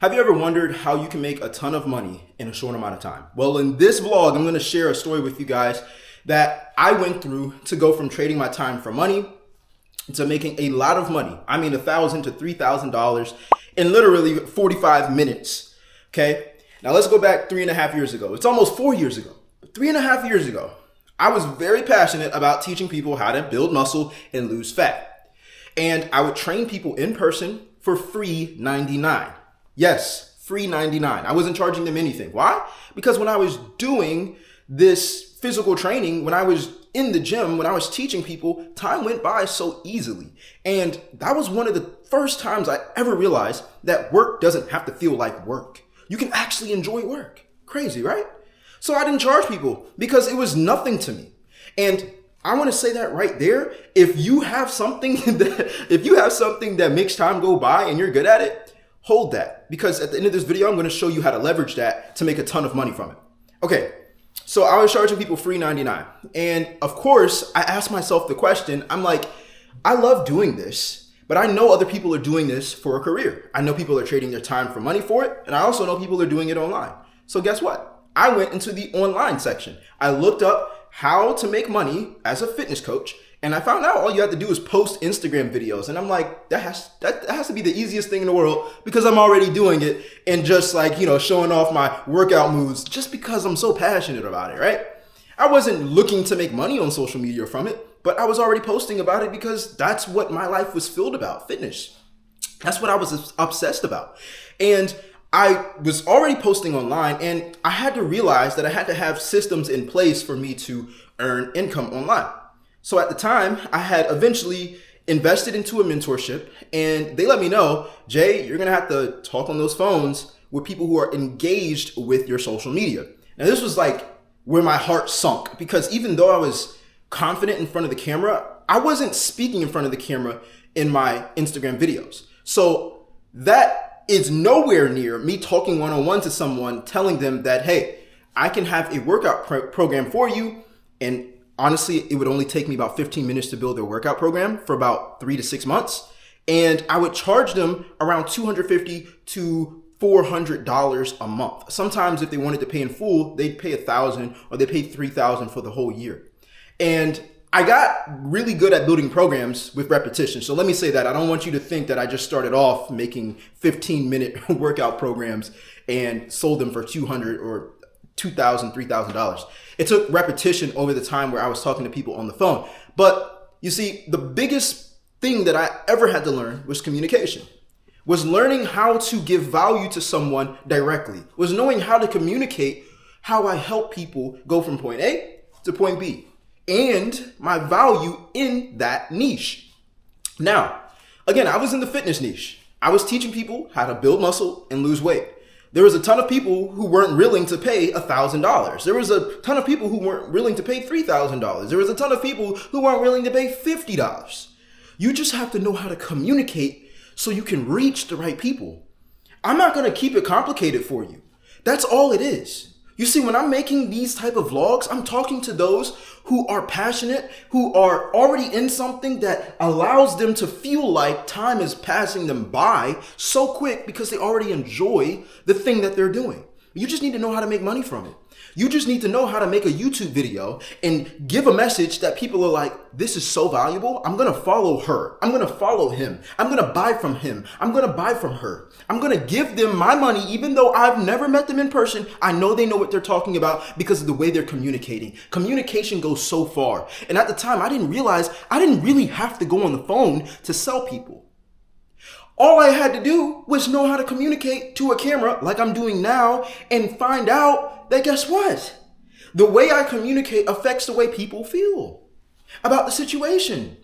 Have you ever wondered how you can make a ton of money in a short amount of time? Well, in this vlog, I'm going to share a story with you guys that I went through to go from trading my time for money to making a lot of money. I mean, $1,000 to $3,000 in literally 45 minutes. Okay. Now let's go back 3.5 years ago. It's almost 4 years ago. 3.5 years ago, I was very passionate about teaching people how to build muscle and lose fat. And I would train people in person for free $99. Yes, free $99. I wasn't charging them anything. Why? Because when I was doing this physical training, when I was in the gym, when I was teaching people, time went by so easily. And that was one of the first times I ever realized that work doesn't have to feel like work. You can actually enjoy work. Crazy, right? So I didn't charge people because it was nothing to me. And I want to say that right there. If you have something that makes time go by and you're good at it, hold that, because at the end of this video, I'm going to show you how to leverage that to make a ton of money from it. Okay, so I was charging people free $99. And of course, I asked myself the question, I'm like, I love doing this, but I know other people are doing this for a career. I know people are trading their time for money for it. And I also know people are doing it online. So guess what? I went into the online section. I looked up how to make money as a fitness coach. And I found out all you have to do is post Instagram videos. And I'm like, that has to be the easiest thing in the world, because I'm already doing it and just like, showing off my workout moves just because I'm so passionate about it, right? I wasn't looking to make money on social media from it, but I was already posting about it because that's what my life was filled about, fitness. That's what I was obsessed about. And I was already posting online, and I had to realize that I had to have systems in place for me to earn income online. So at the time, I had eventually invested into a mentorship, and they let me know, Jay, you're going to have to talk on those phones with people who are engaged with your social media. Now, this was like where my heart sunk, because even though I was confident in front of the camera, I wasn't speaking in front of the camera in my Instagram videos. So that is nowhere near me talking one-on-one to someone, telling them that, hey, I can have a workout program for you. And honestly, it would only take me about 15 minutes to build their workout program for about 3 to 6 months. And I would charge them around $250 to $400 a month. Sometimes if they wanted to pay in full, they'd pay $1,000 or they pay $3,000 for the whole year. And I got really good at building programs with repetition. So let me say that. I don't want you to think that I just started off making 15-minute workout programs and sold them for $200 or $2,000, $3,000. It took repetition over the time where I was talking to people on the phone. But you see, the biggest thing that I ever had to learn was communication, was learning how to give value to someone directly, was knowing how to communicate how I help people go from point A to point B and my value in that niche. Now, again, I was in the fitness niche. I was teaching people how to build muscle and lose weight. There was a ton of people who weren't willing to pay $1,000. There was a ton of people who weren't willing to pay $3,000. There was a ton of people who weren't willing to pay $50. You just have to know how to communicate so you can reach the right people. I'm not going to keep it complicated for you. That's all it is. You see, when I'm making these type of vlogs, I'm talking to those who are passionate, who are already in something that allows them to feel like time is passing them by so quick because they already enjoy the thing that they're doing. You just need to know how to make money from it. You just need to know how to make a YouTube video and give a message that people are like, this is so valuable. I'm going to follow her. I'm going to follow him. I'm going to buy from him. I'm going to buy from her. I'm going to give them my money, even though I've never met them in person. I know they know what they're talking about because of the way they're communicating. Communication goes so far. And at the time, I didn't realize I didn't really have to go on the phone to sell people. All I had to do was know how to communicate to a camera like I'm doing now and find out that guess what? The way I communicate affects the way people feel about the situation.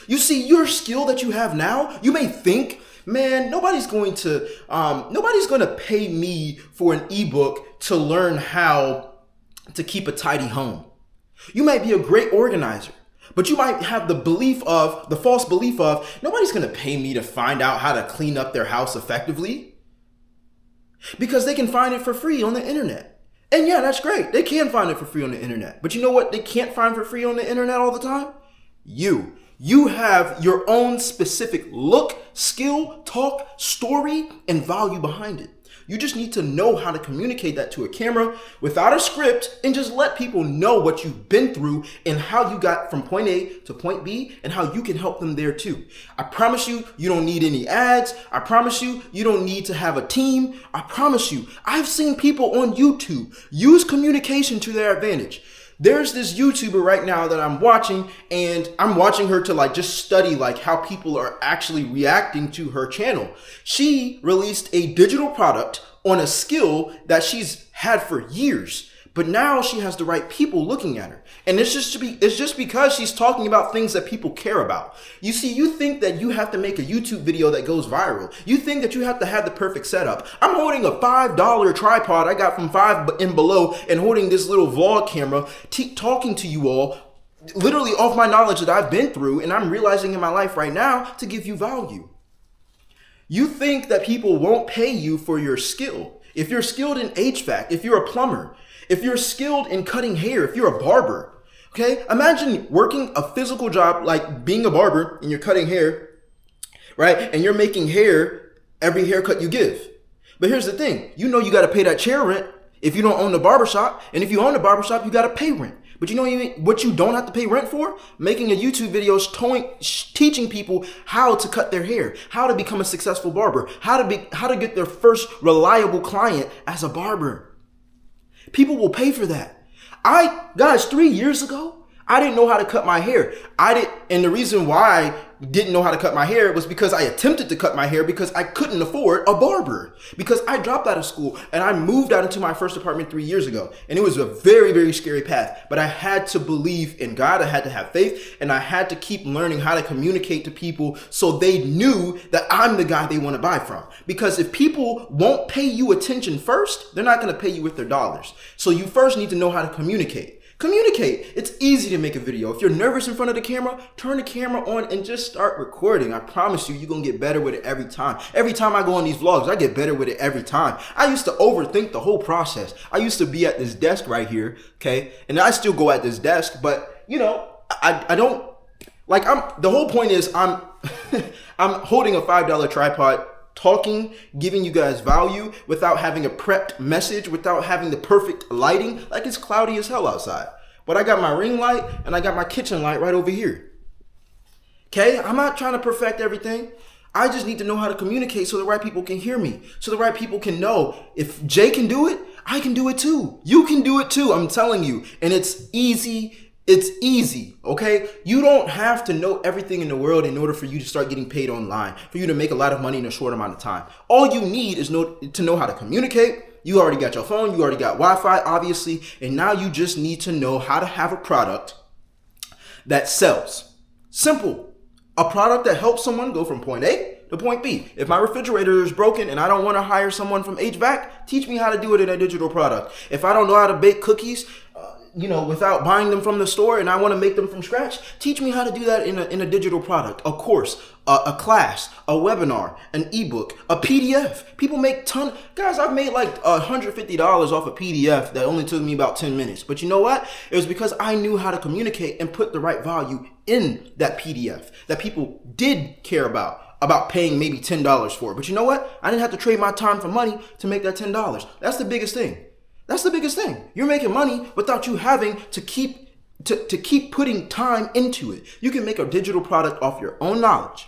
You see, your skill that you have now, you may think, man, nobody's going to pay me for an ebook to learn how to keep a tidy home. You might be a great organizer. But you might have the false belief of, nobody's going to pay me to find out how to clean up their house effectively, because they can find it for free on the internet. And yeah, that's great. They can find it for free on the internet. But you know what they can't find for free on the internet all the time? You. You have your own specific look, skill, talk, story, and value behind it. You just need to know how to communicate that to a camera without a script and just let people know what you've been through and how you got from point A to point B and how you can help them there too. I promise you, you don't need any ads. I promise you, you don't need to have a team. I promise you, I've seen people on YouTube use communication to their advantage. There's this YouTuber right now that I'm watching, and I'm watching her to just study how people are actually reacting to her channel. She released a digital product on a skill that she's had for years, but now she has the right people looking at her. And it's just because she's talking about things that people care about. You see, you think that you have to make a YouTube video that goes viral. You think that you have to have the perfect setup. I'm holding a $5 tripod I got from Five and Below and holding this little vlog camera, talking to you all literally off my knowledge that I've been through and I'm realizing in my life right now to give you value. You think that people won't pay you for your skill. If you're skilled in HVAC, if you're a plumber, if you're skilled in cutting hair, if you're a barber, okay? Imagine working a physical job like being a barber and you're cutting hair, right? And you're making hair every haircut you give. But here's the thing. You know you got to pay that chair rent if you don't own the barbershop. And if you own the barbershop, you got to pay rent. But you know what you don't have to pay rent for? Making a YouTube video teaching people how to cut their hair, how to become a successful barber, how to get their first reliable client as a barber. People will pay for that. Guys, 3 years ago, I didn't know how to cut my hair. And the reason why I didn't know how to cut my hair was because I attempted to cut my hair because I couldn't afford a barber. Because I dropped out of school and I moved out into my first apartment 3 years ago. And it was a very, very scary path. But I had to believe in God. I had to have faith. And I had to keep learning how to communicate to people so they knew that I'm the guy they want to buy from. Because if people won't pay you attention first, they're not going to pay you with their dollars. So you first need to know how to communicate. Communicate. It's easy to make a video. If you're nervous in front of the camera, turn the camera on and just start recording. I promise you, you're going to get better with it every time. Every time I go on these vlogs, I get better with it every time. I used to overthink the whole process. I used to be at this desk right here, okay? And I still go at this desk, but I don't, the whole point is I'm holding a $5 tripod, talking, giving you guys value without having a prepped message, without having the perfect lighting. It's cloudy as hell outside. But I got my ring light and I got my kitchen light right over here. Okay? I'm not trying to perfect everything. I just need to know how to communicate so the right people can hear me. So the right people can know if Jay can do it, I can do it too. You can do it too, I'm telling you. And it's easy. It's easy, okay? You don't have to know everything in the world in order for you to start getting paid online, for you to make a lot of money in a short amount of time. All you need is to know how to communicate. You already got your phone, you already got Wi-Fi, obviously, and now you just need to know how to have a product that sells. Simple. A product that helps someone go from point A to point B. If my refrigerator is broken and I don't want to hire someone from HVAC, teach me how to do it in a digital product. If I don't know how to bake cookies, without buying them from the store and I want to make them from scratch, teach me how to do that in a digital product, a course, a class, a webinar, an ebook, a PDF. People make guys, I've made $150 off a PDF that only took me about 10 minutes. But you know what? It was because I knew how to communicate and put the right value in that PDF that people did care about paying maybe $10 for. But you know what? I didn't have to trade my time for money to make that $10. That's the biggest thing. That's the biggest thing. You're making money without you having to keep putting time into it. You can make a digital product off your own knowledge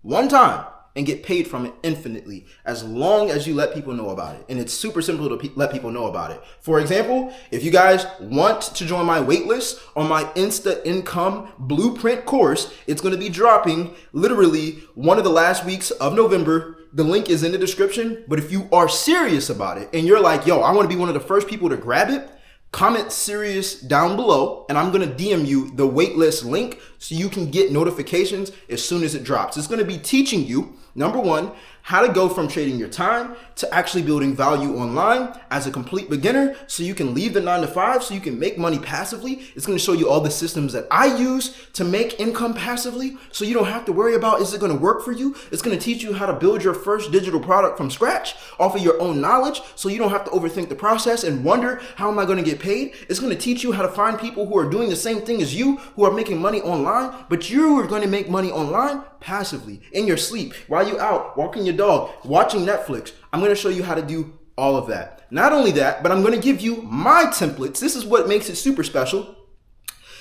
one time and get paid from it infinitely as long as you let people know about it. And it's super simple to let people know about it. For example, if you guys want to join my waitlist on my Insta Income Blueprint course, it's going to be dropping literally one of the last weeks of November. The link is in the description. But if you are serious about it and you're like, yo, I want to be one of the first people to grab it, comment serious down below and I'm going to DM you the waitlist link so you can get notifications as soon as it drops. It's going to be teaching you, number one, how to go from trading your time to actually building value online as a complete beginner so you can leave the 9 to 5, so you can make money passively. It's going to show you all the systems that I use to make income passively so you don't have to worry about, is it going to work for you? It's going to teach you how to build your first digital product from scratch off of your own knowledge so you don't have to overthink the process and wonder, how am I going to get paid? It's going to teach you how to find people who are doing the same thing as you, who are making money online, but you are going to make money online passively in your sleep, while you out walking your dog, watching Netflix. I'm going to show you how to do all of that. Not only that, but I'm going to give you my templates. This is what makes it super special.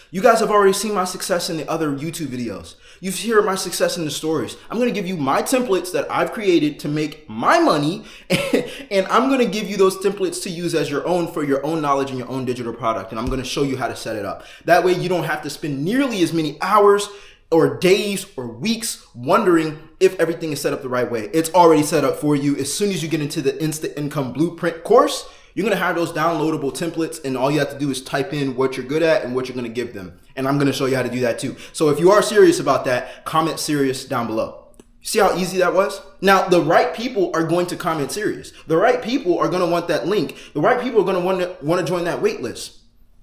You guys have already seen my success in the other YouTube videos. You've heard my success in the stories. I'm going to give you my templates that I've created to make my money, and I'm going to give you those templates to use as your own for your own knowledge and your own digital product. And I'm going to show you how to set it up. That way you don't have to spend nearly as many hours or days or weeks wondering if everything is set up the right way. It's already set up for you. As soon as you get into the Instant Income Blueprint course, you're going to have those downloadable templates, and all you have to do is type in what you're good at and what you're going to give them. And I'm going to show you how to do that too. So if you are serious about that, comment serious down below. See how easy that was? Now, the right people are going to comment serious. The right people are going to want that link. The right people are going to want to join that wait list.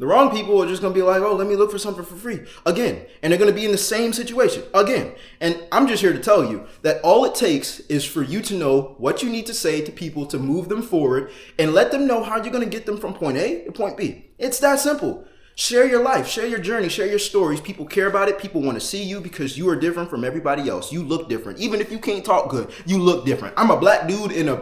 The wrong people are just going to be like, oh, let me look for something for free again. And they're going to be in the same situation again. And I'm just here to tell you that all it takes is for you to know what you need to say to people to move them forward and let them know how you're going to get them from point A to point B. It's that simple. Share your life, share your journey, share your stories. People care about it. People want to see you because you are different from everybody else. You look different. Even if you can't talk good, you look different. I'm a black dude in a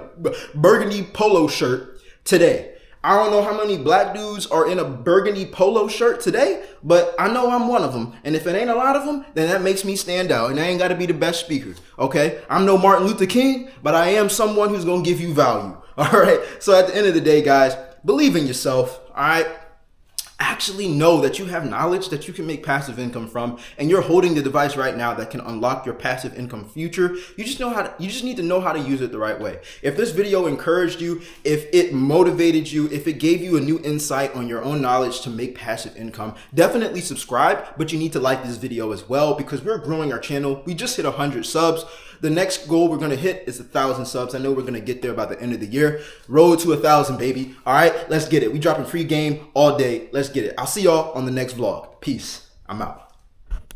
burgundy polo shirt today. I don't know how many black dudes are in a burgundy polo shirt today, but I know I'm one of them. And if it ain't a lot of them, then that makes me stand out. And I ain't got to be the best speaker, okay? I'm no Martin Luther King, but I am someone who's going to give you value, all right? So at the end of the day, guys, believe in yourself, all right? Actually know that you have knowledge that you can make passive income from, and you're holding the device right now that can unlock your passive income future. You just need to know how to use it the right way. If this video encouraged you, if it motivated you, if it gave you a new insight on your own knowledge to make passive income, definitely subscribe, but you need to like this video as well because we're growing our channel. We just hit 100 subs. The next goal we're going to hit is 1,000 subs. I know we're going to get there by the end of the year. Road to 1,000, baby. All right, let's get it. We dropping free game all day. Let's get it. I'll see y'all on the next vlog. Peace. I'm out.